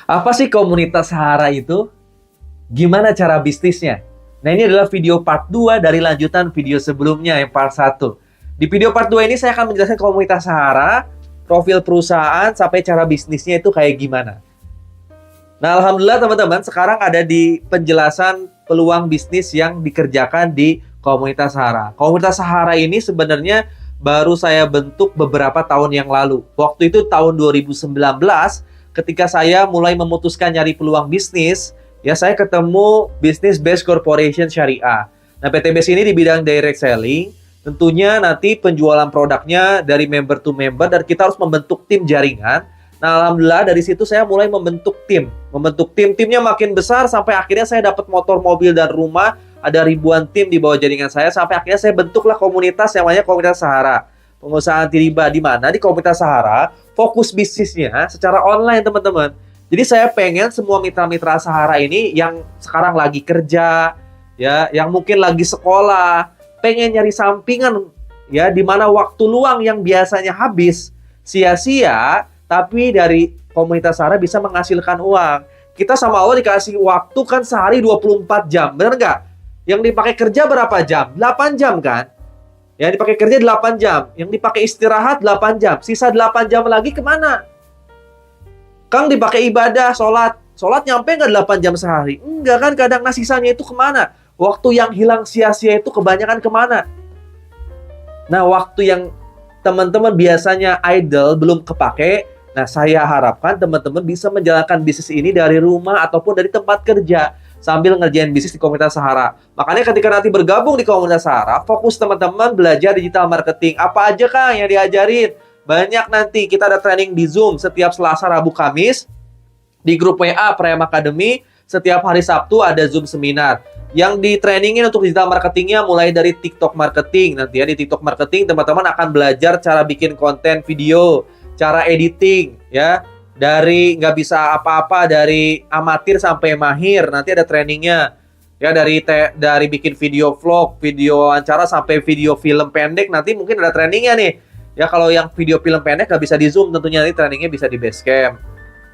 Apa sih komunitas Sahara itu? Gimana cara bisnisnya? Nah, ini adalah video part 2 dari lanjutan video sebelumnya yang part 1. Di video part 2 ini saya akan menjelaskan komunitas Sahara, profil perusahaan, sampai cara bisnisnya itu kayak gimana. Nah, alhamdulillah teman-teman, sekarang ada di penjelasan peluang bisnis yang dikerjakan di komunitas Sahara. Komunitas Sahara ini sebenarnya baru saya bentuk beberapa tahun yang lalu. Waktu itu tahun 2019, ketika saya mulai memutuskan nyari peluang bisnis, ya saya ketemu Business Base Corporation Syariah. Nah, PT Base ini di bidang direct selling, tentunya nanti penjualan produknya dari member to member, dan kita harus membentuk tim jaringan. Nah, alhamdulillah dari situ saya mulai membentuk tim. Timnya makin besar sampai akhirnya saya dapat motor, mobil, dan rumah. Ada ribuan tim di bawah jaringan saya sampai akhirnya saya bentuklah komunitas yang namanya Komunitas Sahara. Pengusaha anti riba, di mana di Komunitas Sahara fokus bisnisnya secara online, teman-teman. Jadi saya pengen semua mitra-mitra Sahara ini yang sekarang lagi kerja, ya, yang mungkin lagi sekolah, pengen nyari sampingan, ya, di mana waktu luang yang biasanya habis sia-sia, tapi dari Komunitas Sahara bisa menghasilkan uang. Kita sama Allah dikasih waktu kan sehari 24 jam, bener nggak? Yang dipakai kerja berapa jam? 8 jam kan? Yang dipakai kerja 8 jam, yang dipakai istirahat 8 jam, sisa 8 jam lagi kemana? Kang dipakai ibadah, sholat. Sholat nyampe nggak 8 jam sehari? Enggak kan, kadang sisanya itu kemana? Waktu yang hilang sia-sia itu kebanyakan kemana? Nah, waktu yang teman-teman biasanya idle, belum kepake, nah saya harapkan teman-teman bisa menjalankan bisnis ini dari rumah ataupun dari tempat kerja, sambil ngerjain bisnis di Komunitas Sahara. Makanya ketika nanti bergabung di Komunitas Sahara, fokus teman-teman belajar digital marketing. Apa aja Kang yang diajarin? Banyak nanti, kita ada training di Zoom setiap Selasa, Rabu, Kamis. Di grup WA Prime Academy, setiap hari Sabtu ada Zoom seminar. Yang di trainingin untuk digital marketingnya mulai dari TikTok marketing. Nanti ya di TikTok marketing teman-teman akan belajar cara bikin konten video, cara editing, ya. Dari nggak bisa apa-apa, dari amatir sampai mahir, nanti ada trainingnya. Ya, dari bikin video vlog, video wawancara, sampai video film pendek, nanti mungkin ada trainingnya nih. Ya, kalau yang video film pendek nggak bisa di Zoom, tentunya nanti trainingnya bisa di Basecamp.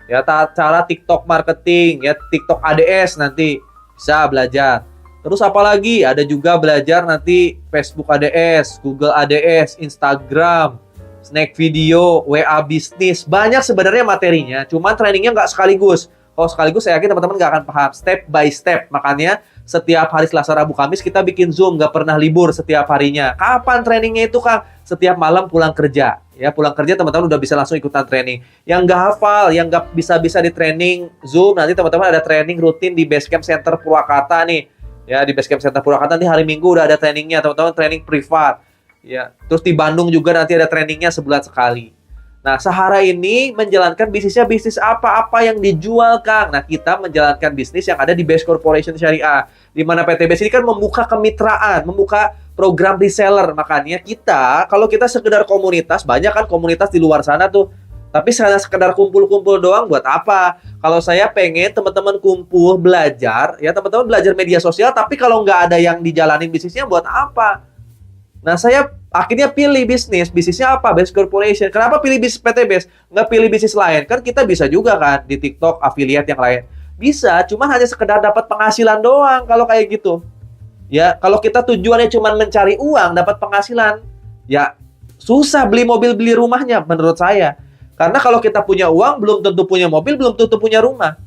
Ya, cara TikTok marketing, ya TikTok ADS nanti bisa belajar. Terus apalagi? Ada juga belajar nanti Facebook ADS, Google ADS, Instagram, Snack video, WA bisnis. Banyak sebenarnya materinya, cuman trainingnya nggak sekaligus. Kalau sekaligus saya yakin teman-teman nggak akan paham, step by step. Makanya setiap hari Selasa, Rabu, Kamis kita bikin Zoom, nggak pernah libur setiap harinya. Kapan trainingnya itu, Kang? Setiap malam pulang kerja. Ya, pulang kerja teman-teman udah bisa langsung ikutan training. Yang nggak hafal, yang nggak bisa di training Zoom, nanti teman-teman ada training rutin di Basecamp Center Purwakarta nih. Ya, di Basecamp Center Purwakarta nanti hari Minggu udah ada trainingnya, teman-teman, training privat. Ya, terus di Bandung juga nanti ada trainingnya sebulan sekali. Nah, Sahara ini menjalankan bisnisnya bisnis apa yang dijual, Kang. Nah, kita menjalankan bisnis yang ada di Base Corporation Syariah. Di mana PT Base ini kan membuka kemitraan, membuka program reseller. Makanya kita, kalau kita sekedar komunitas, banyak kan komunitas di luar sana tuh. Tapi sekedar kumpul-kumpul doang buat apa? Kalau saya pengen teman-teman kumpul belajar, ya teman-teman belajar media sosial, tapi kalau nggak ada yang dijalanin bisnisnya buat apa? Nah, saya akhirnya pilih bisnisnya apa? Base Corporation. Kenapa pilih bisnis PT Base? Nggak pilih bisnis lain? Kan kita bisa juga kan di TikTok, affiliate yang lain. Bisa, cuma hanya sekedar dapat penghasilan doang kalau kayak gitu. Ya, kalau kita tujuannya cuma mencari uang, dapat penghasilan, ya susah beli mobil, beli rumahnya menurut saya. Karena kalau kita punya uang, belum tentu punya mobil, belum tentu punya rumah.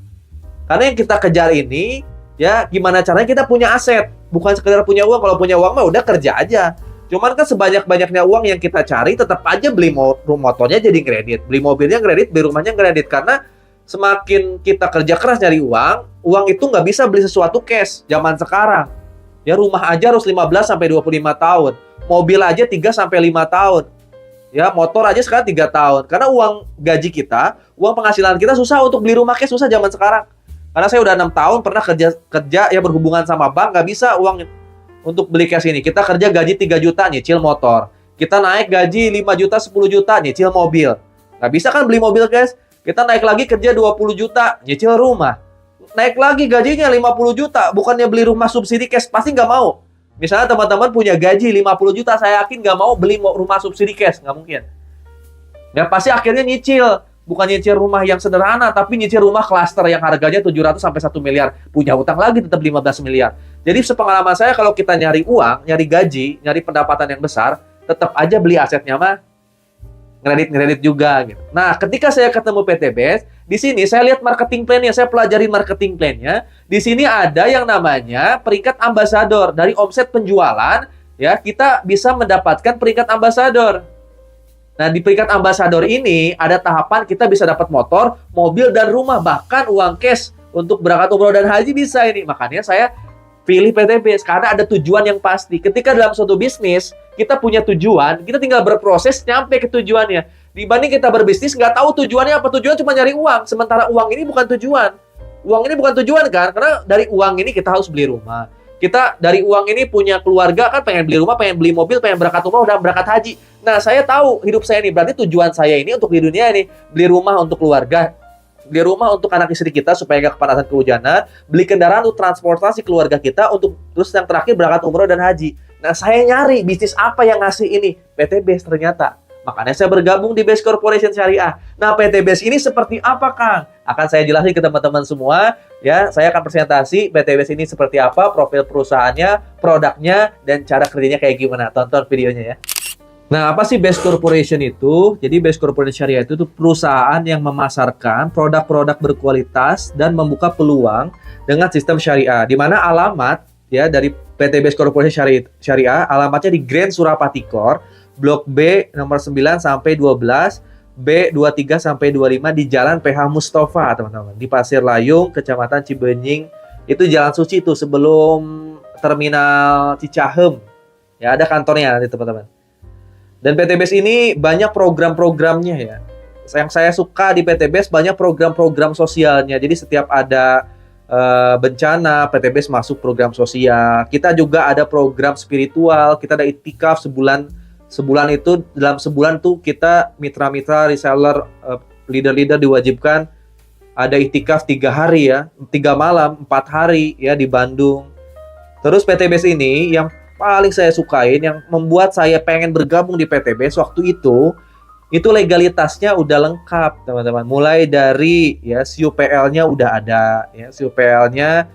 Karena yang kita kejar ini, ya gimana caranya kita punya aset. Bukan sekedar punya uang. Kalau punya uang mah udah kerja aja. Cuman kan sebanyak-banyaknya uang yang kita cari, tetap aja beli motornya jadi kredit, beli mobilnya kredit, beli rumahnya kredit. Karena semakin kita kerja keras nyari uang itu nggak bisa beli sesuatu cash zaman sekarang. Ya, rumah aja harus 15 sampai 25 tahun. Mobil aja 3 sampai 5 tahun. Ya, motor aja sekarang 3 tahun. Karena uang gaji kita, uang penghasilan kita susah untuk beli rumah cash, susah zaman sekarang. Karena saya udah 6 tahun pernah kerja ya berhubungan sama bank, nggak bisa uang untuk beli cash ini. Kita kerja gaji 3 juta, nyicil motor. Kita naik gaji 5 juta, 10 juta, nyicil mobil. Nggak bisa kan beli mobil cash. Kita naik lagi kerja 20 juta, nyicil rumah. Naik lagi gajinya 50 juta, bukannya beli rumah subsidi cash, pasti nggak mau. Misalnya teman-teman punya gaji 50 juta, saya yakin nggak mau beli rumah subsidi cash, nggak mungkin. Ya pasti akhirnya nyicil. bukan nyicil rumah yang sederhana, tapi nyicil rumah klaster yang harganya 700 sampai 1 miliar. Punya utang lagi tetap 15 miliar. Jadi sepengalaman saya kalau kita nyari uang, nyari gaji, nyari pendapatan yang besar, tetap aja beli asetnya mah ngredit juga gitu. Nah, ketika saya ketemu PTBS, di sini saya lihat marketing plan-nya, saya pelajari marketing plan-nya. Di sini ada yang namanya peringkat ambasador. Dari omset penjualan, ya, kita bisa mendapatkan peringkat ambasador. Nah, di peringkat ambasador ini ada tahapan kita bisa dapat motor, mobil, dan rumah, bahkan uang cash untuk berangkat umroh dan haji bisa ini. Makanya saya pilih PTBS karena ada tujuan yang pasti. Ketika dalam suatu bisnis kita punya tujuan, kita tinggal berproses nyampe ke tujuannya. Dibanding kita berbisnis nggak tahu tujuannya apa, tujuan cuma nyari uang. Sementara uang ini bukan tujuan. Uang ini bukan tujuan kan? Karena dari uang ini kita harus beli rumah. Kita dari uang ini punya keluarga kan, pengen beli rumah, pengen beli mobil, pengen berangkat umroh, dan berangkat haji. Nah, saya tahu hidup saya ini berarti tujuan saya ini untuk di dunia ini beli rumah untuk keluarga, beli rumah untuk anak istri kita supaya nggak kepanasan kehujanan, beli kendaraan untuk transportasi keluarga kita, untuk terus yang terakhir berangkat umroh dan haji. Nah, saya nyari bisnis apa yang ngasih ini, PTBS ternyata. Makanya saya bergabung di Best Corporation Syariah. Nah, PTBS ini seperti apa, Kang? Akan saya jelasin ke teman-teman semua. Ya, saya akan presentasi PTBS ini seperti apa, profil perusahaannya, produknya, dan cara kerjanya kayak gimana. Tonton videonya ya. Nah, apa sih Best Corporation itu? Jadi Best Corporation Syariah itu perusahaan yang memasarkan produk-produk berkualitas dan membuka peluang dengan sistem syariah. Di mana alamat ya dari PT Best Corporation Syariah alamatnya di Grand Surapati Core, Blok B nomor 9 sampai 12, B23 sampai 25 di Jalan PH Mustafa, teman-teman. Di Pasir Layung, Kecamatan Cibenying. Itu Jalan Suci itu sebelum Terminal Cicahem. Ya, ada kantornya nanti, teman-teman. Dan PTBS ini banyak program-programnya ya. Yang saya suka di PTBS banyak program-program sosialnya. Jadi setiap ada bencana, PTBS masuk program sosial. Kita juga ada program spiritual. Kita ada itikaf sebulan itu, dalam sebulan tuh kita mitra-mitra reseller, leader-leader diwajibkan ada itikaf 3 hari ya, 3 malam, 4 hari ya di Bandung. Terus PTBS ini yang paling saya sukain, yang membuat saya pengen bergabung di PTBS waktu itu legalitasnya udah lengkap, teman-teman. Mulai dari ya SIUPL-nya udah ada, ya SIUPL-nya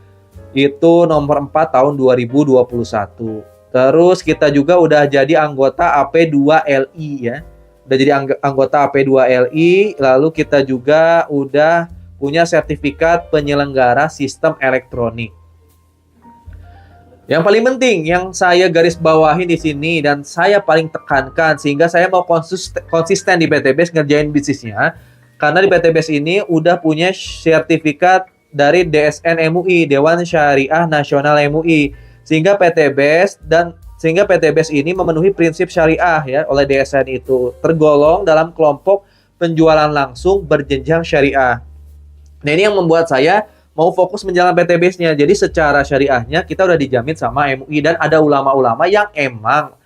itu nomor 4 tahun 2021. Terus kita juga udah jadi anggota AP2LI ya. Udah jadi anggota AP2LI, lalu kita juga udah punya sertifikat penyelenggara sistem elektronik. Yang paling penting yang saya garis bawahi di sini dan saya paling tekankan sehingga saya mau konsisten di PTBS ngerjain bisnisnya, karena di PTBS ini udah punya sertifikat dari DSN MUI, Dewan Syariah Nasional MUI, sehingga PTBS ini memenuhi prinsip syariah ya oleh DSN itu, tergolong dalam kelompok penjualan langsung berjenjang syariah. Nah, ini yang membuat saya mau fokus menjalankan PTBS-nya. Jadi secara syariahnya kita udah dijamin sama MUI dan ada ulama-ulama yang emang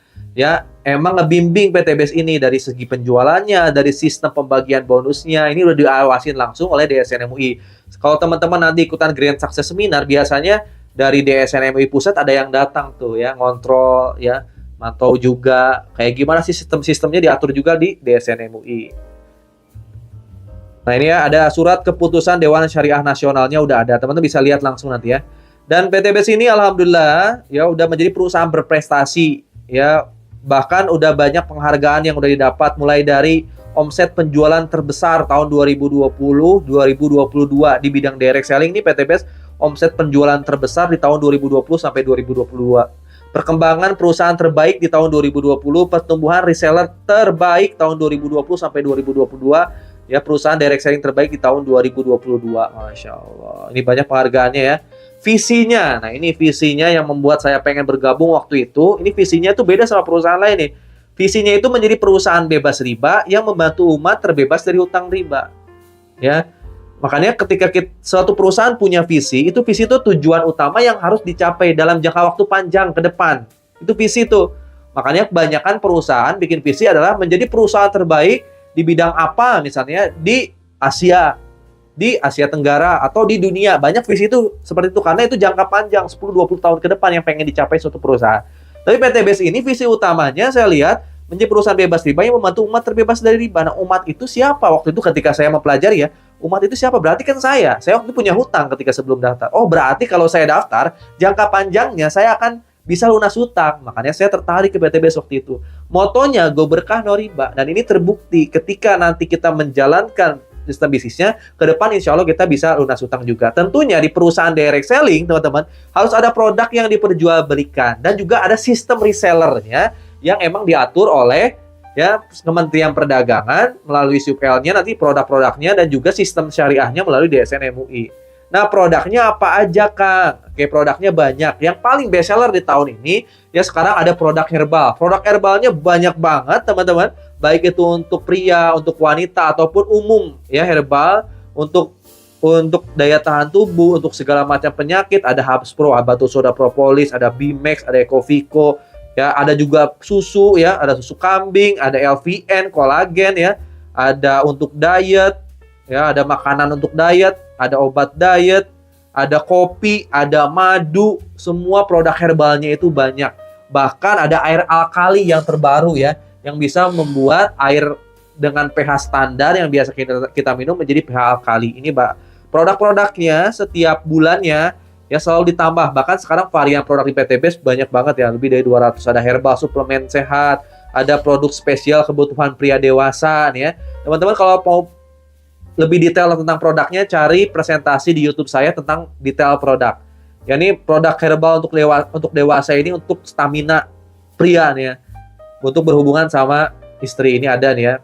ngebimbing PTBS ini dari segi penjualannya, dari sistem pembagian bonusnya. Ini udah diawasin langsung oleh DSN MUI. Kalau teman-teman nanti ikutan Grand Success Seminar, biasanya dari DSN MUI pusat ada yang datang tuh ya, ngontrol ya, mantau juga kayak gimana sih sistem-sistemnya diatur juga di DSN MUI. Nah, ini ya ada surat keputusan Dewan Syariah Nasionalnya udah ada. Teman-teman bisa lihat langsung nanti ya. Dan PTBS ini alhamdulillah ya udah menjadi perusahaan berprestasi ya. Bahkan udah banyak penghargaan yang udah didapat, mulai dari omset penjualan terbesar tahun 2020, 2022 di bidang direct selling. Ini PTBS omset penjualan terbesar di tahun 2020 sampai 2022. Perkembangan perusahaan terbaik di tahun 2020, pertumbuhan reseller terbaik tahun 2020 sampai 2022. Ya, perusahaan direct selling terbaik di tahun 2022. Masya Allah. Ini banyak penghargaannya ya. Visinya, nah ini visinya yang membuat saya pengen bergabung waktu itu. Ini visinya tuh beda sama perusahaan lain nih. Visinya itu menjadi perusahaan bebas riba yang membantu umat terbebas dari hutang riba. Ya, makanya ketika suatu perusahaan punya visi, itu visi itu tujuan utama yang harus dicapai dalam jangka waktu panjang ke depan. Itu visi itu. Makanya kebanyakan perusahaan bikin visi adalah menjadi perusahaan terbaik di bidang apa, misalnya di Asia Tenggara atau di dunia. Banyak visi itu seperti itu karena itu jangka panjang 10-20 tahun ke depan yang pengen dicapai suatu perusahaan. Tapi PTBS ini visi utamanya saya lihat menjadi perusahaan bebas riba yang membantu umat terbebas dari riba. Nah, umat itu siapa? Waktu itu ketika saya mempelajari ya, umat itu siapa? Berarti kan saya waktu itu punya hutang ketika sebelum daftar. Oh, berarti kalau saya daftar, jangka panjangnya saya akan bisa lunas hutang. Makanya saya tertarik ke PTBS waktu itu. Motonya go berkah no riba. Dan ini terbukti ketika nanti kita menjalankan sistem bisnisnya, ke depan insya Allah kita bisa lunas hutang juga. Tentunya di perusahaan direct selling, teman-teman, harus ada produk yang diperjualbelikan. Dan juga ada sistem resellernya yang emang diatur oleh ya Kementerian Perdagangan melalui SUPL-nya, nanti produk-produknya, dan juga sistem syariahnya melalui DSN MUI. Nah, produknya apa aja, Kang? Oke, produknya banyak. Yang paling best seller di tahun ini, ya sekarang ada produk herbal. Produk herbalnya banyak banget, teman-teman. Baik itu untuk pria, untuk wanita, ataupun umum. Ya, herbal untuk daya tahan tubuh, untuk segala macam penyakit. Ada Habs Pro, Abatus Soda Propolis, ada Bimex, ada Ecovico. Ya, ada juga susu, ya, ada susu kambing, ada LVN, kolagen, ya. Ada untuk diet, ya, ada makanan untuk diet, ada obat diet, ada kopi, ada madu, semua produk herbalnya itu banyak. Bahkan ada air alkali yang terbaru ya, yang bisa membuat air dengan pH standar yang biasa kita minum menjadi pH alkali. Ini produk-produknya setiap bulannya ya selalu ditambah. Bahkan sekarang varian produk di PTBS banyak banget ya, lebih dari 200. Ada herbal, suplemen sehat, ada produk spesial kebutuhan pria dewasa nih ya. Teman-teman kalau mau lebih detail tentang produknya, cari presentasi di YouTube saya tentang detail produk. Ya, ini produk herbal untuk dewasa ini untuk stamina pria nih ya. Untuk berhubungan sama istri ini ada nih ya.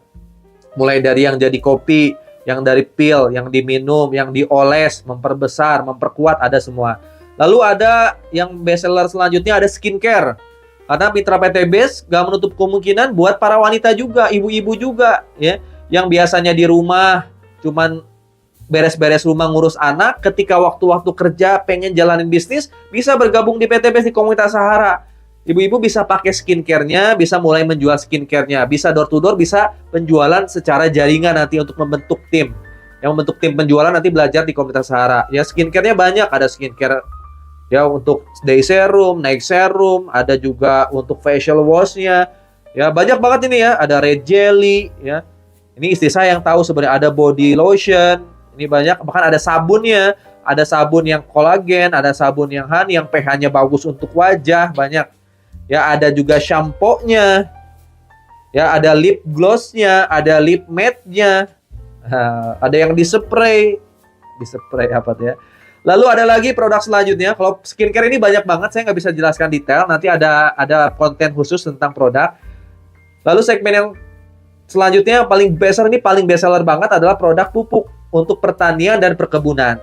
Mulai dari yang jadi kopi, yang dari pil, yang diminum, yang dioles, memperbesar, memperkuat, ada semua. Lalu ada yang best seller selanjutnya, ada skincare. Karena mitra PTBS gak menutup kemungkinan buat para wanita juga, ibu-ibu juga ya, yang biasanya di rumah cuman beres-beres rumah ngurus anak, ketika waktu-waktu kerja pengen jalanin bisnis, bisa bergabung di PTBS di komunitas Sahara. Ibu-ibu bisa pakai skincare-nya, bisa mulai menjual skincare-nya, bisa door to door, bisa penjualan secara jaringan nanti untuk membentuk tim. Yang membentuk tim penjualan nanti belajar di komunitas Sahara. Ya, skincare-nya banyak, ada skincare ya untuk day serum, night serum, ada juga untuk facial wash-nya. Ya, banyak banget ini ya, ada red jelly ya. Ini istri saya yang tahu sebenarnya, ada body lotion, ini banyak, bahkan ada sabunnya, ada sabun yang kolagen, ada sabun yang honey, yang pH-nya bagus untuk wajah, banyak. Ya, ada juga shampoo-nya. Ya, ada lip gloss-nya, ada lip matte-nya. Ada yang dispray apa tuh ya. Lalu ada lagi produk selanjutnya. Kalau skincare ini banyak banget, saya nggak bisa jelaskan detail. Nanti ada konten khusus tentang produk. Lalu segmen yang selanjutnya yang paling best seller banget adalah produk pupuk untuk pertanian dan perkebunan.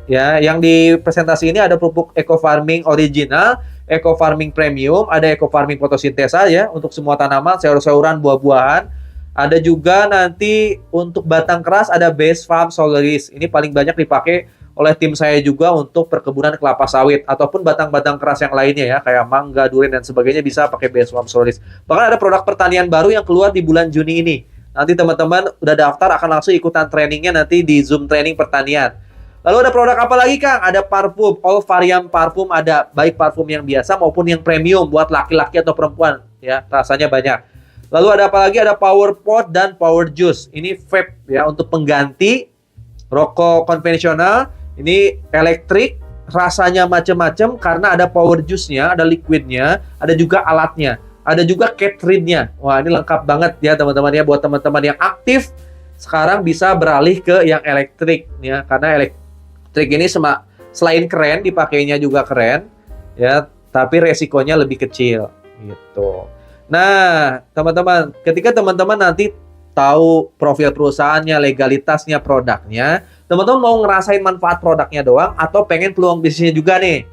Ya, yang di presentasi ini ada pupuk Eco Farming Original, Eco Farming Premium, ada Eco Farming Fotosintesa ya untuk semua tanaman, sayur-sayuran, buah-buahan. Ada juga nanti untuk batang keras ada Base Farm Solaris. Ini paling banyak dipakai oleh tim saya juga untuk perkebunan kelapa sawit ataupun batang-batang keras yang lainnya ya, kayak mangga, durian dan sebagainya bisa pakai Base Farm Solaris. Bahkan ada produk pertanian baru yang keluar di bulan Juni ini. Nanti teman-teman udah daftar akan langsung ikutan trainingnya nanti di Zoom training pertanian. Lalu ada produk apa lagi, Kang? Ada parfum, all varian parfum ada, baik parfum yang biasa maupun yang premium buat laki-laki atau perempuan ya, rasanya banyak. Lalu ada apa lagi? Ada power pot dan power juice. Ini vape ya untuk pengganti rokok konvensional. Ini elektrik, rasanya macam-macam karena ada power juice-nya, ada liquidnya, ada juga alatnya, ada juga catering-nya. Wah, ini lengkap banget ya teman-teman ya, buat teman-teman yang aktif sekarang bisa beralih ke yang elektrik ya, karena elektrik ini selain keren, dipakainya juga keren ya, tapi resikonya lebih kecil gitu. Nah, teman-teman, ketika teman-teman nanti tahu profil perusahaannya, legalitasnya, produknya, teman-teman mau ngerasain manfaat produknya doang atau pengen peluang bisnisnya juga nih?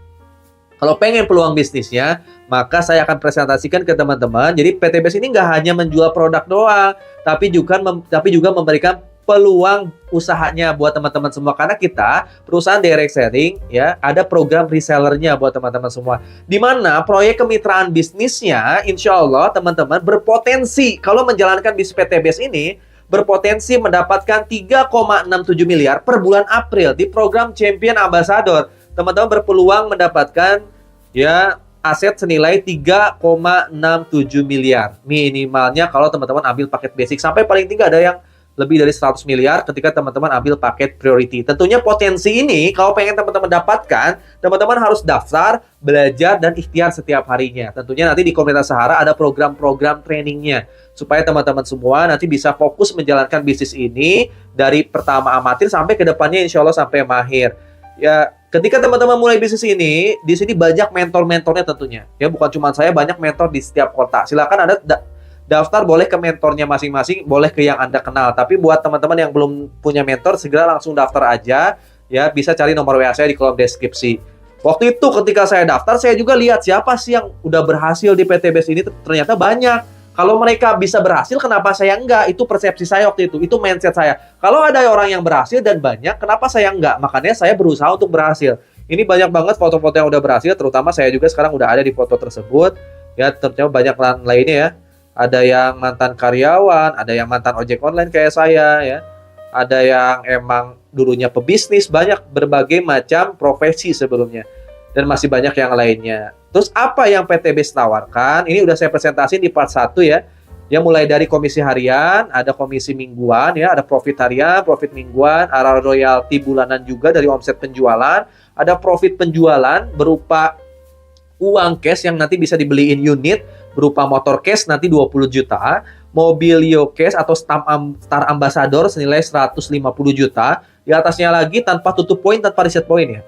Kalau pengen peluang bisnisnya, maka saya akan presentasikan ke teman-teman. Jadi PTBS ini nggak hanya menjual produk doang, tapi juga memberikan peluang usahanya buat teman-teman semua. Karena kita perusahaan direct selling ya, ada program resellernya buat teman-teman semua. Di mana proyek kemitraan bisnisnya, insya Allah teman-teman berpotensi kalau menjalankan bisnis PTBS ini berpotensi mendapatkan 3,67 miliar per bulan April di program Champion Ambassador. Teman-teman berpeluang mendapatkan ya aset senilai 3,67 miliar. Minimalnya kalau teman-teman ambil paket basic. Sampai paling tinggi ada yang lebih dari 100 miliar ketika teman-teman ambil paket priority. Tentunya potensi ini kalau pengen teman-teman dapatkan, teman-teman harus daftar, belajar, dan ikhtiar setiap harinya. Tentunya nanti di Komunitas Sahara ada program-program trainingnya. Supaya teman-teman semua nanti bisa fokus menjalankan bisnis ini dari pertama amatir sampai ke depannya insya Allah sampai mahir. Ya, ketika teman-teman mulai bisnis ini, di sini banyak mentor-mentornya tentunya. Ya, bukan cuma saya, banyak mentor di setiap kota. Silakan Anda daftar, boleh ke mentornya masing-masing, boleh ke yang Anda kenal. Tapi buat teman-teman yang belum punya mentor, segera langsung daftar aja. Ya, bisa cari nomor WA saya di kolom deskripsi. Waktu itu ketika saya daftar, saya juga lihat siapa sih yang udah berhasil di PTBS ini. Ternyata banyak. Kalau mereka bisa berhasil, kenapa saya enggak? Itu persepsi saya waktu itu mindset saya. Kalau ada orang yang berhasil dan banyak, kenapa saya enggak? Makanya saya berusaha untuk berhasil. Ini banyak banget foto-foto yang udah berhasil, terutama saya juga sekarang udah ada di foto tersebut. Ya, ternyata banyak lainnya ya. Ada yang mantan karyawan, ada yang mantan ojek online kayak saya ya. Ada yang emang dulunya pebisnis, banyak berbagai macam profesi sebelumnya. Dan masih banyak yang lainnya. Terus apa yang PTBS tawarkan? Ini udah saya presentasiin di part 1 ya. Ya mulai dari komisi harian, ada komisi mingguan ya, ada profit harian, profit mingguan, ada royalti bulanan juga dari omset penjualan, ada profit penjualan berupa uang cash yang nanti bisa dibeliin unit, berupa motor cash nanti 20 juta, mobil Yo-Cash atau Star Ambassador senilai 150 juta, di atasnya lagi tanpa tutup poin, tanpa reset poin ya.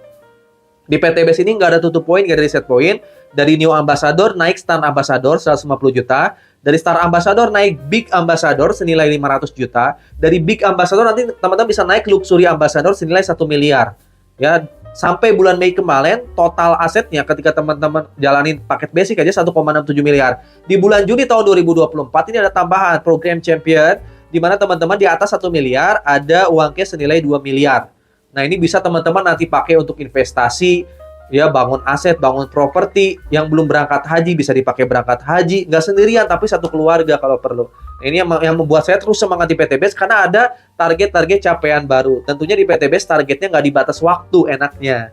Di PTBS ini nggak ada tutup poin, nggak ada reset poin. Dari New Ambassador naik Star Ambassador 150 juta, dari Star Ambassador naik Big Ambassador senilai 500 juta, dari Big Ambassador nanti teman-teman bisa naik Luxury Ambassador senilai 1 miliar. Ya, sampai bulan Mei kemarin total asetnya ketika teman-teman jalanin paket basic aja 1,67 miliar. Di bulan Juni tahun 2024 ini ada tambahan program champion di mana teman-teman di atas 1 miliar ada uang cash senilai 2 miliar. Nah, ini bisa teman-teman nanti pakai untuk investasi, ya bangun aset, bangun properti. Yang belum berangkat haji bisa dipakai berangkat haji, nggak sendirian tapi satu keluarga kalau perlu. Nah, ini yang membuat saya terus semangat di PTBS karena ada target-target capaian baru. Tentunya di PTBS targetnya nggak dibatas waktu, enaknya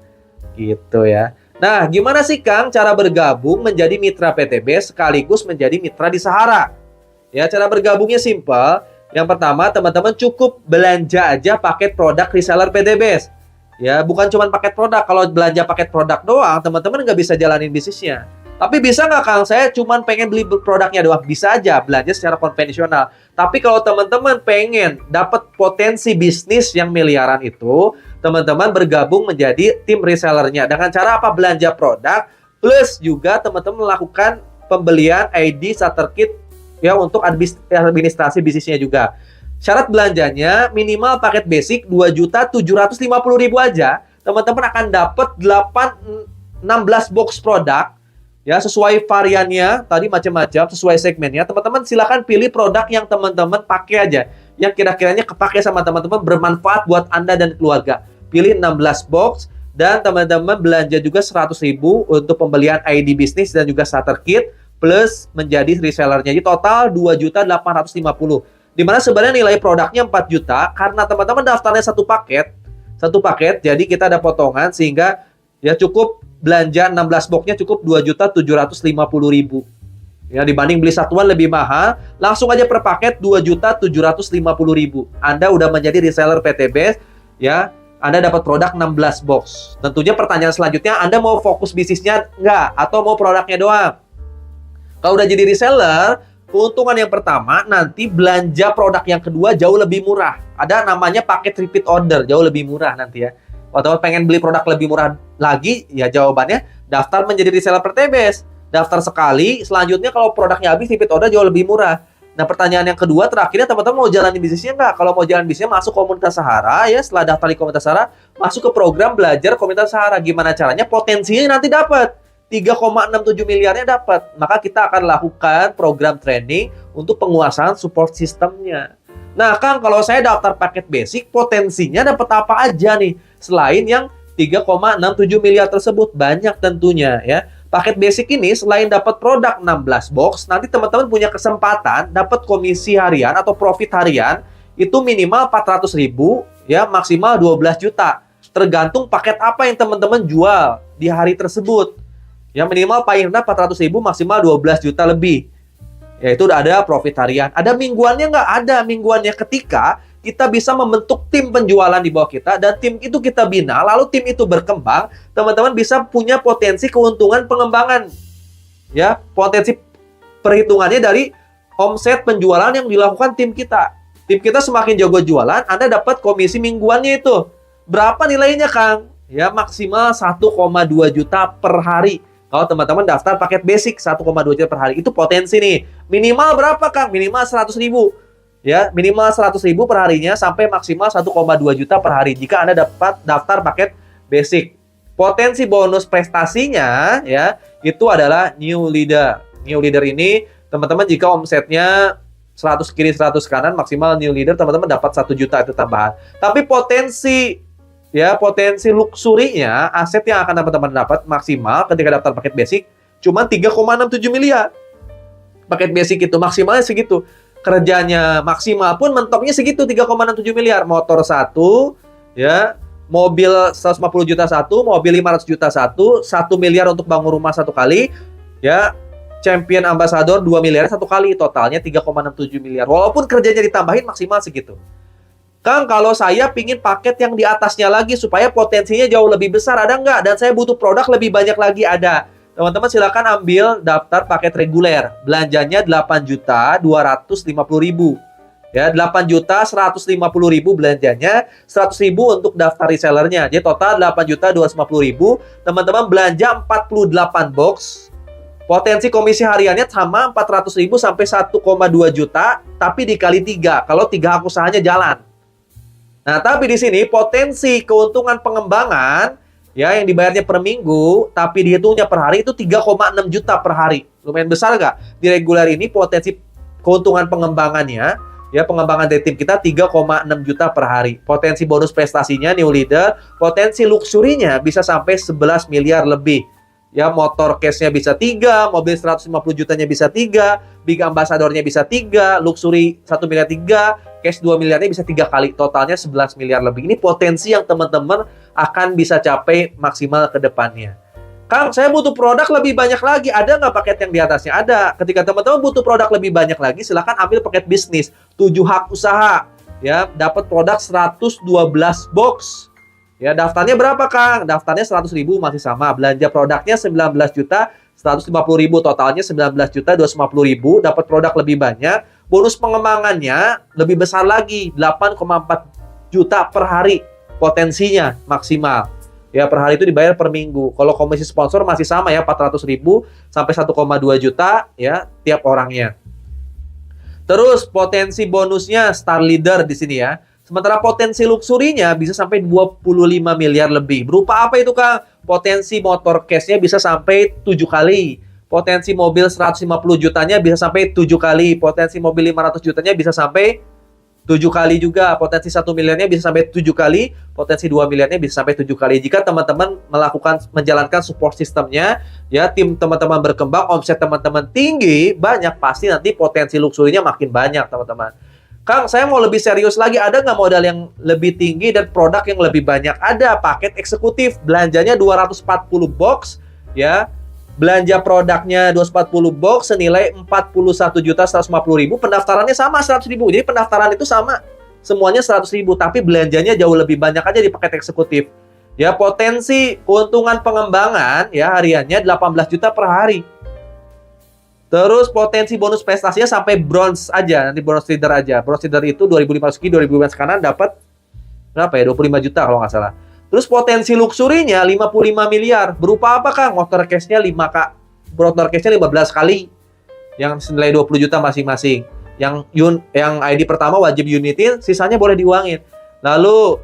gitu ya. Nah, gimana sih Kang cara bergabung menjadi mitra PTBS sekaligus menjadi mitra di Sahara? Ya, cara bergabungnya simpel. Yang pertama, teman-teman cukup belanja aja paket produk reseller PTBS. Ya, bukan cuma paket produk. Kalau belanja paket produk doang, teman-teman nggak bisa jalanin bisnisnya. Tapi bisa nggak Kang, saya cuma pengen beli produknya doang? Bisa aja, belanja secara konvensional. Tapi kalau teman-teman pengen dapat potensi bisnis yang miliaran itu, teman-teman bergabung menjadi tim resellernya. Dengan cara apa? Belanja produk, plus juga teman-teman melakukan pembelian ID starter kit ya untuk administrasi bisnisnya juga. Syarat belanjanya minimal paket basic 2.750.000 aja. Teman-teman akan dapat 16 box produk ya sesuai variannya, tadi macam-macam sesuai segmennya. Teman-teman silakan pilih produk yang teman-teman pakai aja, yang kira-kiranya kepake sama teman-teman, bermanfaat buat Anda dan keluarga. Pilih 16 box dan teman-teman belanja juga 100.000 untuk pembelian ID bisnis dan juga starter kit, plus menjadi resellernya. Jadi total 2.850.000. Dimana sebenarnya nilai produknya 4 juta karena teman-teman daftarnya satu paket, jadi kita ada potongan sehingga ya cukup belanja 16 boxnya cukup 2.750.000. Ya, dibanding beli satuan lebih mahal, langsung aja per paket 2.750.000. Anda udah menjadi reseller PTBS ya. Anda dapat produk 16 box. Tentunya pertanyaan selanjutnya, Anda mau fokus bisnisnya nggak? Atau mau produknya doang? Kalau udah jadi reseller, keuntungan yang pertama, nanti belanja produk yang kedua jauh lebih murah. Ada namanya paket repeat order, jauh lebih murah nanti ya. Kalau pengen beli produk lebih murah lagi, ya jawabannya daftar menjadi reseller PTBS. Daftar sekali, selanjutnya kalau produknya habis, repeat order jauh lebih murah. Nah, pertanyaan yang kedua, terakhirnya teman-teman mau jalanin bisnisnya nggak? Kalau mau jalan bisnisnya, masuk Komunitas Sahara ya. Setelah daftar di Komunitas Sahara, masuk ke program belajar Komunitas Sahara. Gimana caranya? Potensinya nanti dapat. 3,67 miliarnya dapat. Maka kita akan lakukan program training untuk penguasaan support sistemnya. Nah, Kang, kalau saya daftar paket basic, potensinya dapat apa aja nih? Selain yang 3,67 miliar tersebut, banyak tentunya ya. Paket basic ini selain dapat produk 16 box, nanti teman-teman punya kesempatan dapat komisi harian atau profit harian itu minimal 400.000 ya, maksimal 12 juta. Tergantung paket apa yang teman-teman jual di hari tersebut. Ya minimal paling rendah 400.000, maksimal 12 juta lebih. Ya itu udah ada profit harian. Ada mingguannya nggak? Ada mingguannya ketika kita bisa membentuk tim penjualan di bawah kita dan tim itu kita bina, lalu tim itu berkembang, teman-teman bisa punya potensi keuntungan pengembangan. Ya, potensi perhitungannya dari omset penjualan yang dilakukan tim kita. Tim kita semakin jago jualan, Anda dapat komisi mingguannya itu. Berapa nilainya, Kang? Ya, maksimal 1,2 juta per hari. Kalau teman-teman daftar paket basic 1,2 juta per hari, itu potensi nih. Minimal berapa, Kang? Minimal 100.000. Ya, minimal 100.000 per harinya sampai maksimal 1,2 juta per hari jika Anda dapat daftar paket basic. Potensi bonus prestasinya ya, itu adalah new leader. New leader ini teman-teman jika omsetnya 100 kiri 100 kanan maksimal new leader, teman-teman dapat 1 juta itu tambahan. Tapi potensi luxury-nya, aset yang akan teman-teman dapat maksimal ketika daftar paket basic cuma 3,67 miliar. Paket basic itu maksimalnya segitu. Kerjanya maksimal pun mentoknya segitu 3,67 miliar. Motor 1 ya, mobil 150 juta 1, mobil 500 juta 1 miliar untuk bangun rumah 1 kali ya. Champion Ambassador 2 miliar 1 kali, totalnya 3,67 miliar. Walaupun kerjanya ditambahin maksimal segitu. Kang, kalau saya pingin paket yang di atasnya lagi supaya potensinya jauh lebih besar, ada nggak? Dan saya butuh produk lebih banyak lagi, ada. Teman-teman silakan ambil daftar paket reguler. Belanjanya 8.250.000. Ya, 8.150.000 belanjanya, 100.000 untuk daftar resellernya. Jadi total 8.250.000. Teman-teman belanja 48 box. Potensi komisi hariannya sama 400.000 sampai 1,2 juta, tapi dikali 3 kalau 3 hak usahanya jalan. Nah, tapi di sini potensi keuntungan pengembangan ya yang dibayarnya per minggu, tapi dihitungnya per hari itu 3,6 juta per hari. Lumayan besar nggak? Di reguler ini potensi keuntungan pengembangannya, ya pengembangan dari tim kita 3,6 juta per hari. Potensi bonus prestasinya new leader, potensi luxury-nya bisa sampai 11 miliar lebih. Ya, motor cash-nya bisa 3, mobil 150 jutanya bisa 3, big ambassador-nya bisa 3, luxury 1 miliar 3, cash 2 miliarnya bisa 3 kali. Totalnya 11 miliar lebih. Ini potensi yang teman-teman akan bisa capai maksimal ke depannya. Kang, saya butuh produk lebih banyak lagi. Ada nggak paket yang di atasnya? Ada. Ketika teman-teman butuh produk lebih banyak lagi, silakan ambil paket bisnis. 7 hak usaha. Ya, dapat produk 112 box. Ya, daftarnya berapa, Kang? Daftarnya 100.000 masih sama. Belanja produknya 19 juta 150.000, totalnya 19 juta 250.000, dapat produk lebih banyak. Bonus pengembangannya lebih besar lagi, 8,4 juta per hari potensinya maksimal. Ya, per hari itu dibayar per minggu. Kalau komisi sponsor masih sama ya, 400.000 sampai 1,2 juta ya tiap orangnya. Terus potensi bonusnya star leader di sini ya. Sementara potensi luxury-nya bisa sampai 25 miliar lebih. Berupa apa itu, Kang? Potensi motor cash-nya bisa sampai 7 kali. Potensi mobil 150 jutanya bisa sampai 7 kali. Potensi mobil 500 jutanya bisa sampai 7 kali juga. Potensi 1 miliarnya bisa sampai 7 kali. Potensi 2 miliarnya bisa sampai 7 kali. Jika teman-teman menjalankan support sistemnya, ya tim teman-teman berkembang, omset teman-teman tinggi, banyak, pasti nanti potensi luxury-nya makin banyak, teman-teman. Kang, saya mau lebih serius lagi. Ada nggak modal yang lebih tinggi dan produk yang lebih banyak? Ada, paket eksekutif. Belanjanya 240 box. Ya, belanja produknya 240 box senilai 41.150.000. Pendaftarannya sama 100.000. Jadi pendaftaran itu sama. Semuanya 100.000. Tapi belanjanya jauh lebih banyak aja di paket eksekutif. Ya, potensi keuntungan pengembangan ya hariannya 18 juta per hari. Terus potensi bonus prestasinya sampai bronze aja, nanti bonus leader aja. Bronze leader itu 2.500 ki, 2.500 kanan dapat berapa ya? 25 juta kalau nggak salah. Terus potensi luxury-nya 55 miliar. Berupa apa, Kang? Motor cash-nya 5K. Motor cash-nya 15 kali. Yang senilai 20 juta masing-masing. Yang ID pertama wajib unitin, sisanya boleh diuangin. Lalu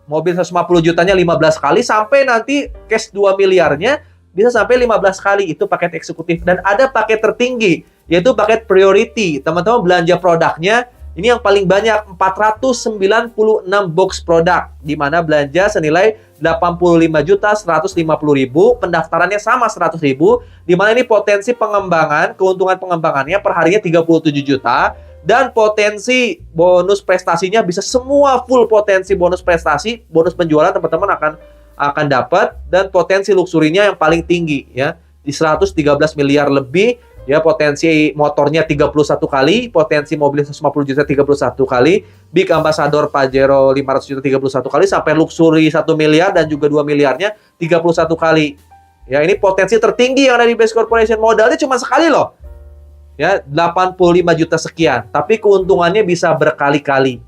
mobil 150 jutanya 15 kali sampai nanti cash 2 miliarnya bisa sampai 15 kali. Itu paket eksekutif. Dan ada paket tertinggi, yaitu paket priority. Teman-teman belanja produknya, ini yang paling banyak, 496 box produk. Di mana belanja senilai 85.150.000. Pendaftarannya sama 100.000. Di mana ini potensi pengembangan, keuntungan pengembangannya per harinya 37 juta. Dan potensi bonus prestasinya bisa semua full potensi bonus prestasi, bonus penjualan teman-teman akan dapat, dan potensi luxury-nya yang paling tinggi ya. di 113 miliar lebih, ya potensi motornya 31 kali, potensi mobil 150 juta 31 kali, Big Ambassador Pajero 500 juta 31 kali, sampai Luxury 1 miliar dan juga 2 miliarnya 31 kali. Ya, ini potensi tertinggi yang ada di Best Corporation. Modalnya cuma sekali loh. Ya, 85 juta sekian, tapi keuntungannya bisa berkali-kali.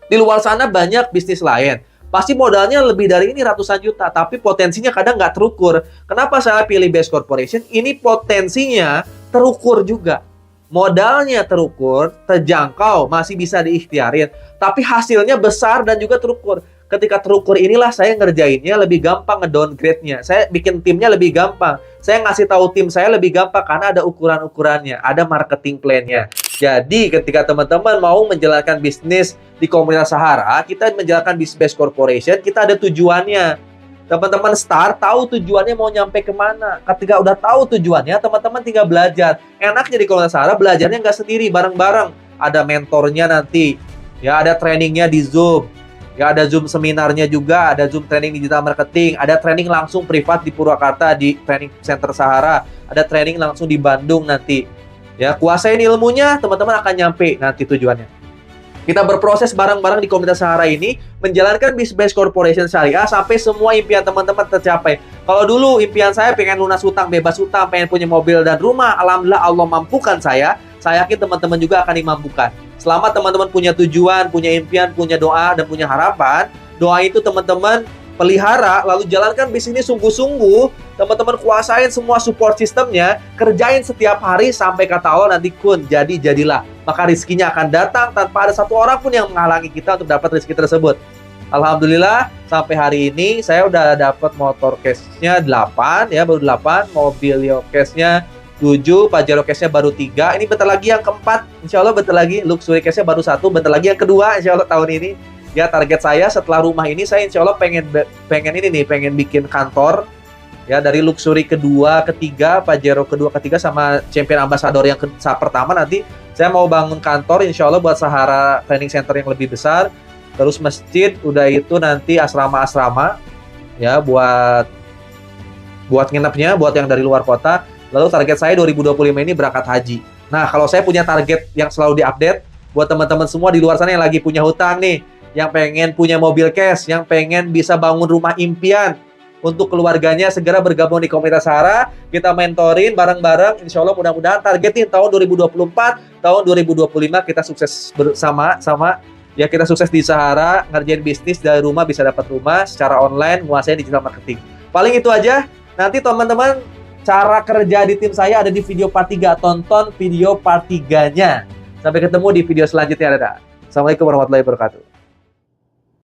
Di luar sana banyak bisnis lain. Pasti modalnya lebih dari ini ratusan juta, tapi potensinya kadang nggak terukur. Kenapa saya pilih Best Corporation? Ini potensinya terukur juga. Modalnya terukur, terjangkau, masih bisa diikhtiarin. Tapi hasilnya besar dan juga terukur. Ketika terukur inilah saya ngerjainnya lebih gampang nge-downgrade-nya. Saya bikin timnya lebih gampang. Saya ngasih tahu tim saya lebih gampang karena ada ukuran-ukurannya, ada marketing plan-nya. Jadi ketika teman-teman mau menjalankan bisnis di komunitas Sahara, kita menjalankan bisnis Best Corporation, kita ada tujuannya. Teman-teman start, tahu tujuannya mau nyampe kemana. Ketika udah tahu tujuannya, teman-teman tinggal belajar. Enaknya di komunitas Sahara, belajarnya nggak sendiri, bareng-bareng. Ada mentornya nanti, ya ada trainingnya di Zoom. Ya, ada Zoom seminarnya juga, ada Zoom training digital marketing, ada training langsung privat di Purwakarta di Training Center Sahara, ada training langsung di Bandung nanti. Ya, kuasain ilmunya, teman-teman akan nyampe nanti tujuannya. Kita berproses bareng-bareng di komunitas Sahara ini, menjalankan Best Corporation Syariah sampai semua impian teman-teman tercapai. Kalau dulu impian saya pengen lunas hutang, bebas hutang, pengen punya mobil dan rumah, alhamdulillah Allah mampukan saya yakin teman-teman juga akan dimampukan. Selama teman-teman punya tujuan, punya impian, punya doa, dan punya harapan, doa itu teman-teman pelihara, lalu jalankan bisnis ini sungguh-sungguh, teman-teman kuasain semua support sistemnya, kerjain setiap hari sampai kata Allah nanti kun, jadilah. Maka rizkinya akan datang tanpa ada satu orang pun yang menghalangi kita untuk dapat rizki tersebut. Alhamdulillah, sampai hari ini saya udah dapat motor cashnya 8, ya baru 8, mobil cashnya 7, Pajero cashnya baru 3, ini bentar lagi yang keempat, insya Allah bentar lagi, Luxury cashnya baru 1, bentar lagi yang kedua, insya Allah tahun ini. Ya target saya setelah rumah ini, saya insya Allah pengen ini nih, pengen bikin kantor, ya dari Luxury kedua, ketiga, Pajero kedua, ketiga, sama Champion Ambassador yang pertama nanti, saya mau bangun kantor, insya Allah buat Sahara Training Center yang lebih besar, terus masjid, udah itu nanti asrama-asrama, ya buat nginepnya, buat yang dari luar kota. Lalu target saya 2025 ini berangkat haji. Nah, kalau saya punya target yang selalu diupdate, buat teman-teman semua di luar sana yang lagi punya hutang nih, yang pengen punya mobil cash, yang pengen bisa bangun rumah impian untuk keluarganya, segera bergabung di komunitas Sahara. Kita mentorin bareng-bareng, insya Allah mudah-mudahan targetin tahun 2024, tahun 2025 kita sukses bersama, ya kita sukses di Sahara, ngerjain bisnis dari rumah, bisa dapat rumah secara online, menguasai digital marketing. Paling itu aja. Nanti teman-teman, cara kerja di tim saya ada di video part 3. Tonton video part 3-nya. Sampai ketemu di video selanjutnya. Dadah. Assalamualaikum warahmatullahi wabarakatuh.